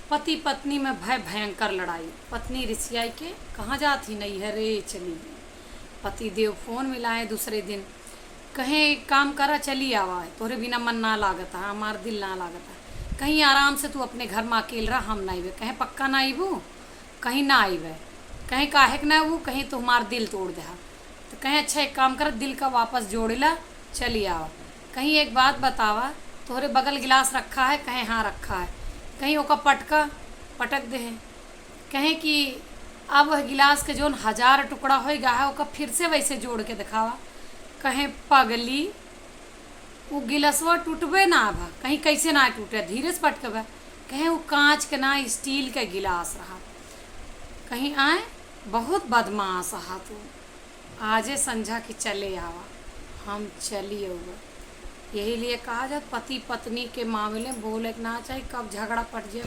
पति पत्नी में भय भयंकर लड़ाई। पत्नी रिसियाई के कहाँ जाती नहीं है रे चली गई। पति देव फोन मिलाए दूसरे दिन, कहे काम करा चली आवा है, तोरे बिना मन ना लागता है, हमार दिल ना लागता है, कहीं आराम से तू अपने घर में अकेल रहा, हम ना आइबे। कहे पक्का ना आइबू, कहीं ना आइबे, कहीं काहे के ना आबू, कहीं तो हमार दिल तोड़ दे। तो कहें अच्छा एक काम कर, दिल का वापस जोड़ेला चली आवा। कहीं एक बात बतावा, तोहरे बगल गिलास रखा है, कहें हाँ रखा है, कहीं ओका पटक दे हैं। कहें कि अब वह गिलास के जोन 1000 टुकड़ा हो गया है, ओका फिर से वैसे जोड़ के दिखावा। कहें पगली वो गिलासवा टूटबे ना बा, कहीं कैसे ना टूटे, धीरे से पटकबे। कहें वो कांच के ना स्टील के गिलास रहा। कहीं आए बहुत बदमाश रहा तू, आजे समझा कि चले आवा, हम चली हुआ। यही लिए कहा जाए पति पत्नी के मामले में बोले ना चाहिए, कब झगड़ा पड़ जाए।